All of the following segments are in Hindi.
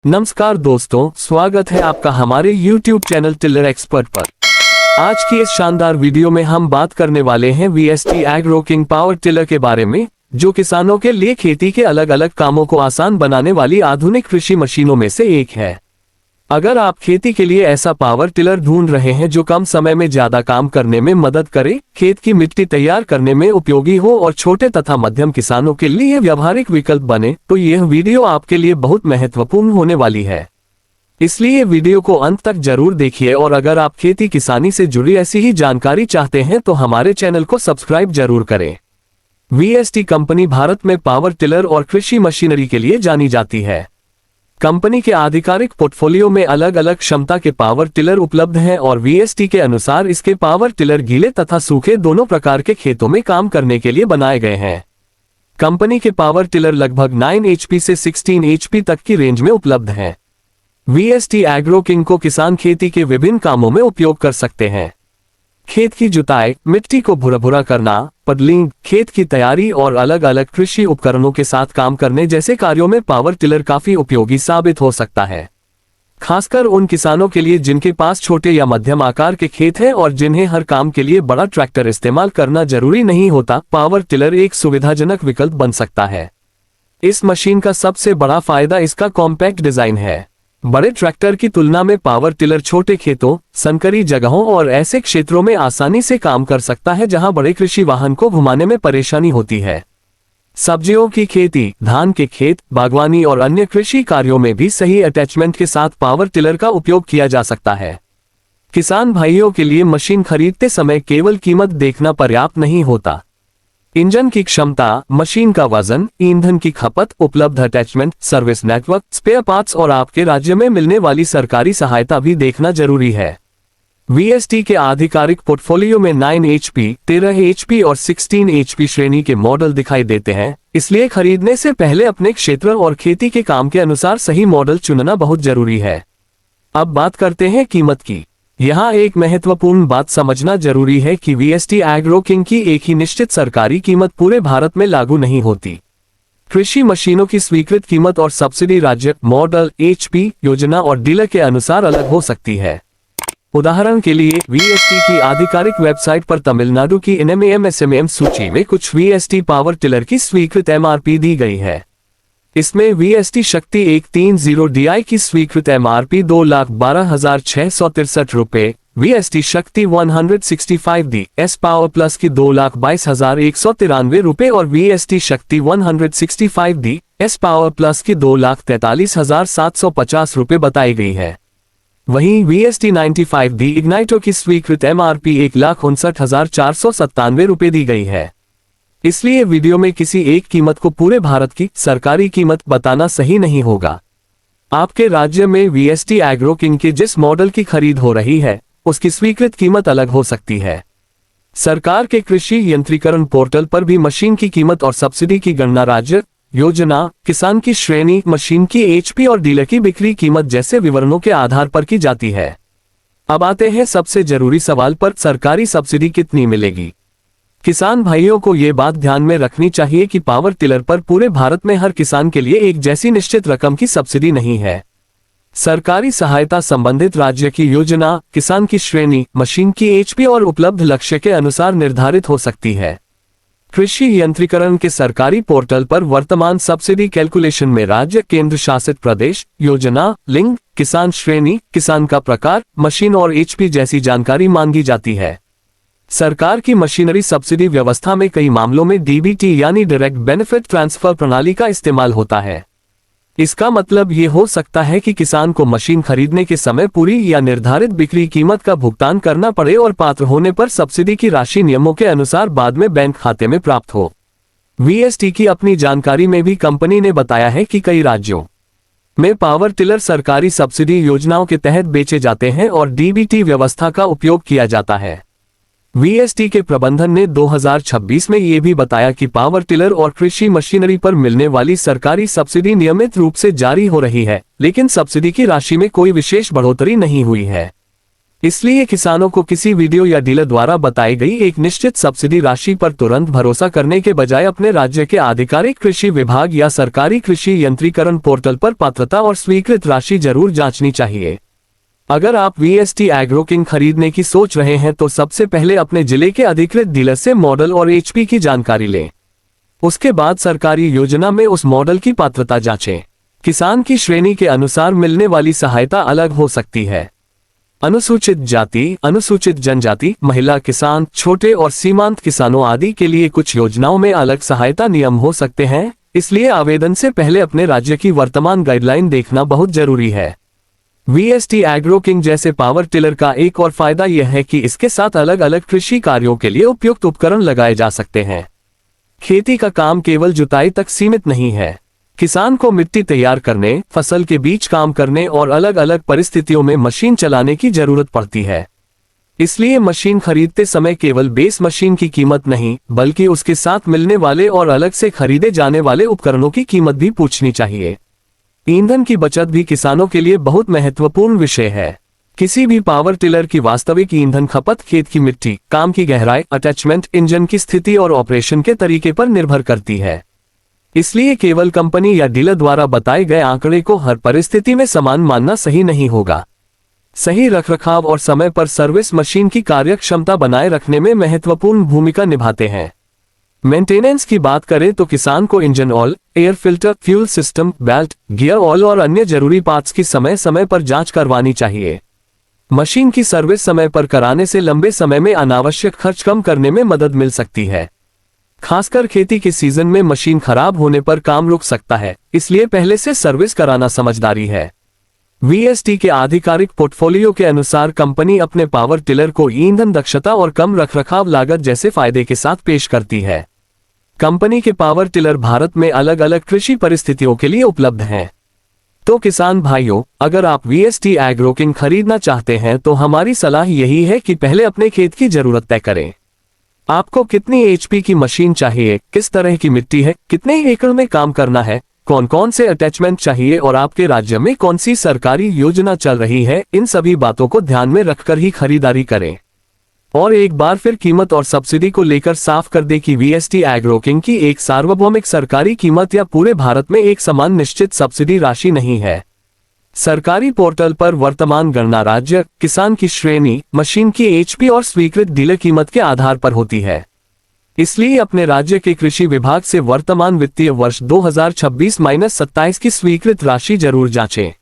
नमस्कार दोस्तों, स्वागत है आपका हमारे YouTube चैनल टिलर एक्सपर्ट पर। आज की इस शानदार वीडियो में हम बात करने वाले हैं VST agro king power tiller के बारे में, जो किसानों के लिए खेती के अलग अलग कामों को आसान बनाने वाली आधुनिक कृषि मशीनों में से एक है। अगर आप खेती के लिए ऐसा पावर टिलर ढूंढ रहे हैं जो कम समय में ज्यादा काम करने में मदद करे, खेत की मिट्टी तैयार करने में उपयोगी हो और छोटे तथा मध्यम किसानों के लिए व्यावहारिक विकल्प बने, तो यह वीडियो आपके लिए बहुत महत्वपूर्ण होने वाली है। इसलिए वीडियो को अंत तक जरूर देखिए और अगर आप खेती किसानी से जुड़ी ऐसी ही जानकारी चाहते हैं तो हमारे चैनल को सब्सक्राइब जरूर करें। VST कंपनी भारत में पावर टिलर और कृषि मशीनरी के लिए जानी जाती है। कंपनी के आधिकारिक पोर्टफोलियो में अलग अलग क्षमता के पावर टिलर उपलब्ध हैं और VST के अनुसार इसके पावर टिलर गीले तथा सूखे दोनों प्रकार के खेतों में काम करने के लिए बनाए गए हैं। कंपनी के पावर टिलर लगभग 9 HP से 16 HP तक की रेंज में उपलब्ध हैं। VST एग्रो किंग को किसान खेती के विभिन्न कामों में उपयोग कर सकते हैं। खेत की जुताई, मिट्टी को भुरभुरा करना, पडलिंग, खेत की तैयारी और अलग अलग कृषि उपकरणों के साथ काम करने जैसे कार्यों में पावर टिलर काफी उपयोगी साबित हो सकता है। खासकर उन किसानों के लिए जिनके पास छोटे या मध्यम आकार के खेत हैं और जिन्हें हर काम के लिए बड़ा ट्रैक्टर इस्तेमाल करना जरूरी नहीं होता, पावर टिलर एक सुविधाजनक विकल्प बन सकता है। इस मशीन का सबसे बड़ा फायदा इसका कॉम्पैक्ट डिजाइन है। बड़े ट्रैक्टर की तुलना में पावर टिलर छोटे खेतों, संकरी जगहों और ऐसे क्षेत्रों में आसानी से काम कर सकता है जहां बड़े कृषि वाहन को घुमाने में परेशानी होती है। सब्जियों की खेती, धान के खेत, बागवानी और अन्य कृषि कार्यों में भी सही अटैचमेंट के साथ पावर टिलर का उपयोग किया जा सकता है। किसान भाइयों के लिए मशीन खरीदते समय केवल कीमत देखना पर्याप्त नहीं होता। इंजन की क्षमता, मशीन का वजन, ईंधन की खपत, उपलब्ध attachment, service network, spare parts और आपके राज्य में मिलने वाली सरकारी सहायता भी देखना जरूरी है। VST के आधिकारिक पोर्टफोलियो में 9 HP, 13 HP और 16 HP श्रेणी के मॉडल दिखाई देते हैं, इसलिए खरीदने से पहले अपने क्षेत्र और खेती के काम के अनुसार सही मॉडल चुनना बहुत जरूरी है। अब बात करते हैं कीमत की। यहाँ एक महत्वपूर्ण बात समझना जरूरी है कि VST एग्रो किंग की एक ही निश्चित सरकारी कीमत पूरे भारत में लागू नहीं होती। कृषि मशीनों की स्वीकृत कीमत और सब्सिडी राज्य, मॉडल, HP, योजना और डीलर के अनुसार अलग हो सकती है। उदाहरण के लिए VST की आधिकारिक वेबसाइट पर तमिलनाडु की NMAM सूची में कुछ VST पावर टिलर की स्वीकृत MRP दी गई है। इसमें VST शक्ति 130 DI की स्वीकृत MRP 2,12,663 रुपए, VST शक्ति 165DS पावर प्लस की 2,22,193 रुपए और VST शक्ति 165DS पावर प्लस की 2,43,750 रुपए बताई गई है। वहीं VST 95D इग्नाइटो की स्वीकृत MRP 1,59,497 रुपए दी गई है। इसलिए वीडियो में किसी एक कीमत को पूरे भारत की सरकारी कीमत बताना सही नहीं होगा। आपके राज्य में VST एग्रो किंग के जिस मॉडल की खरीद हो रही है, उसकी स्वीकृत कीमत अलग हो सकती है। सरकार के कृषि यंत्रीकरण पोर्टल पर भी मशीन की कीमत और सब्सिडी की गणना राज्य, योजना, किसान की श्रेणी, मशीन की HP और डीलर की बिक्री कीमत जैसे विवरणों के आधार पर की जाती है। अब आते हैं सबसे जरूरी सवाल पर, सरकारी सब्सिडी कितनी मिलेगी। किसान भाइयों को ये बात ध्यान में रखनी चाहिए कि पावर टिलर पर पूरे भारत में हर किसान के लिए एक जैसी निश्चित रकम की सब्सिडी नहीं है। सरकारी सहायता संबंधित राज्य की योजना, किसान की श्रेणी, मशीन की HP और उपलब्ध लक्ष्य के अनुसार निर्धारित हो सकती है। कृषि यंत्रीकरण के सरकारी पोर्टल पर वर्तमान सब्सिडी कैलकुलेशन में राज्य, केंद्र शासित प्रदेश, योजना, लिंग, किसान श्रेणी, किसान का प्रकार, मशीन और HP जैसी जानकारी मांगी जाती है। सरकार की मशीनरी सब्सिडी व्यवस्था में कई मामलों में DBT यानी डायरेक्ट बेनिफिट ट्रांसफर प्रणाली का इस्तेमाल होता है। इसका मतलब ये हो सकता है कि किसान को मशीन खरीदने के समय पूरी या निर्धारित बिक्री कीमत का भुगतान करना पड़े और पात्र होने पर सब्सिडी की राशि नियमों के अनुसार बाद में बैंक खाते में प्राप्त हो। VST की अपनी जानकारी में भी कंपनी ने बताया है कि कई राज्यों में पावर टिलर सरकारी सब्सिडी योजनाओं के तहत बेचे जाते हैं और DBT व्यवस्था का उपयोग किया जाता है। VST के प्रबंधन ने 2026 में ये भी बताया कि पावर टिलर और कृषि मशीनरी पर मिलने वाली सरकारी सब्सिडी नियमित रूप से जारी हो रही है, लेकिन सब्सिडी की राशि में कोई विशेष बढ़ोतरी नहीं हुई है। इसलिए किसानों को किसी वीडियो या डीलर द्वारा बताई गई एक निश्चित सब्सिडी राशि पर तुरंत भरोसा करने के बजाय अपने राज्य के आधिकारिक कृषि विभाग या सरकारी कृषि यंत्रीकरण पोर्टल पर पात्रता और स्वीकृत राशि जरूर जांचनी चाहिए। अगर आप वीएसटी एग्रो किंग खरीदने की सोच रहे हैं तो सबसे पहले अपने जिले के अधिकृत डीलर से मॉडल और एचपी की जानकारी लें। उसके बाद सरकारी योजना में उस मॉडल की पात्रता जांचें। किसान की श्रेणी के अनुसार मिलने वाली सहायता अलग हो सकती है। अनुसूचित जाति, अनुसूचित जनजाति, महिला किसान, छोटे और सीमांत किसानों आदि के लिए कुछ योजनाओं में अलग सहायता नियम हो सकते हैं, इसलिए आवेदन से पहले अपने राज्य की वर्तमान गाइडलाइन देखना बहुत जरूरी है। वीएसटी एग्रो किंग जैसे पावर टिलर का एक और फायदा यह है कि इसके साथ अलग अलग कृषि कार्यों के लिए उपयुक्त उपकरण लगाए जा सकते हैं। खेती का काम केवल जुताई तक सीमित नहीं है। किसान को मिट्टी तैयार करने, फसल के बीच काम करने और अलग अलग परिस्थितियों में मशीन चलाने की जरूरत पड़ती है। इसलिए मशीन खरीदते समय केवल बेस मशीन की कीमत नहीं, बल्कि उसके साथ मिलने वाले और अलग से खरीदे जाने वाले उपकरणों की कीमत भी पूछनी चाहिए। ईंधन की बचत भी किसानों के लिए बहुत महत्वपूर्ण विषय है। किसी भी पावर टिलर की वास्तविक ईंधन खपत खेत की मिट्टी, काम की गहराई, अटैचमेंट, इंजन की स्थिति और ऑपरेशन के तरीके पर निर्भर करती है। इसलिए केवल कंपनी या डीलर द्वारा बताए गए आंकड़े को हर परिस्थिति में समान मानना सही नहीं होगा। सही रखरखाव और समय पर सर्विस मशीन की कार्यक्षमता बनाए रखने में महत्वपूर्ण भूमिका निभाते हैं। मेंटेनेंस की बात करें तो किसान को engine oil, air filter, fuel system, belt, gear oil और अन्य जरूरी पार्ट्स की समय समय पर जांच करवानी चाहिए। मशीन की सर्विस समय पर कराने से लंबे समय में अनावश्यक खर्च कम करने में मदद मिल सकती है। खासकर खेती के सीजन में मशीन खराब होने पर काम रुक सकता है, इसलिए पहले से सर्विस कराना समझदारी है। वीएसटी के आधिकारिक पोर्टफोलियो के अनुसार कंपनी अपने पावर टिलर को ईंधन दक्षता और कम रखरखाव लागत जैसे फायदे के साथ पेश करती है। कंपनी के पावर टिलर भारत में अलग अलग कृषि परिस्थितियों के लिए उपलब्ध हैं। तो किसान भाइयों, अगर आप वीएसटी एग्रो किंग खरीदना चाहते हैं तो हमारी सलाह यही है कि पहले अपने खेत की जरूरत तय करें। आपको कितनी एचपी की मशीन चाहिए, किस तरह की मिट्टी है, कितने एकड़ में काम करना है, कौन कौन से अटैचमेंट चाहिए और आपके राज्य में कौन सी सरकारी योजना चल रही है, इन सभी बातों को ध्यान में रखकर ही खरीदारी करें। और एक बार फिर कीमत और सब्सिडी को लेकर साफ कर दे कि वीएसटी एग्रो किंग की एक सार्वभौमिक सरकारी कीमत या पूरे भारत में एक समान निश्चित सब्सिडी राशि नहीं है। सरकारी पोर्टल पर वर्तमान गणना राज्य, किसान की श्रेणी, मशीन की एचपी और स्वीकृत डीलर कीमत के आधार पर होती है। इसलिए अपने राज्य के कृषि विभाग से वर्तमान वित्तीय वर्ष 2026-27 की स्वीकृत राशि जरूर जांचें।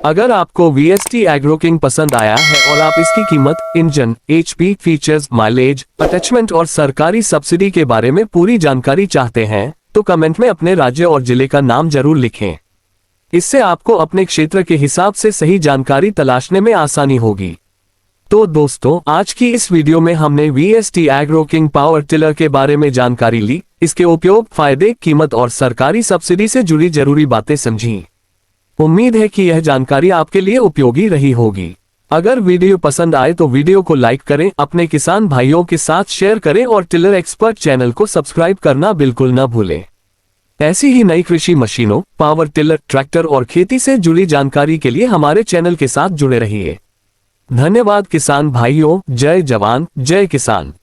अगर आपको वीएसटी एग्रो किंग पसंद आया है और आप इसकी कीमत, engine, HP, features, mileage, attachment और सरकारी सब्सिडी के बारे में पूरी जानकारी चाहते हैं तो कमेंट में अपने राज्य और जिले का नाम जरूर लिखें। इससे आपको अपने क्षेत्र के हिसाब से सही जानकारी तलाशने में आसानी होगी। तो दोस्तों, आज की इस वीडियो में हमने VST agro king power tiller के बारे में जानकारी ली, इसके उपयोग, फायदे, कीमत और सरकारी सब्सिडी से जुड़ी जरूरी बातें समझी। उम्मीद है कि यह जानकारी आपके लिए उपयोगी रही होगी। अगर वीडियो पसंद आए तो वीडियो को लाइक करें, अपने किसान भाइयों के साथ शेयर करें और टिलर एक्सपर्ट चैनल को सब्सक्राइब करना बिल्कुल न भूलें। ऐसी ही नई कृषि मशीनों, पावर टिलर, ट्रैक्टर और खेती से जुड़ी जानकारी के लिए हमारे चैनल के साथ जुड़े रहिए। धन्यवाद किसान भाइयों। जय जवान, जय किसान।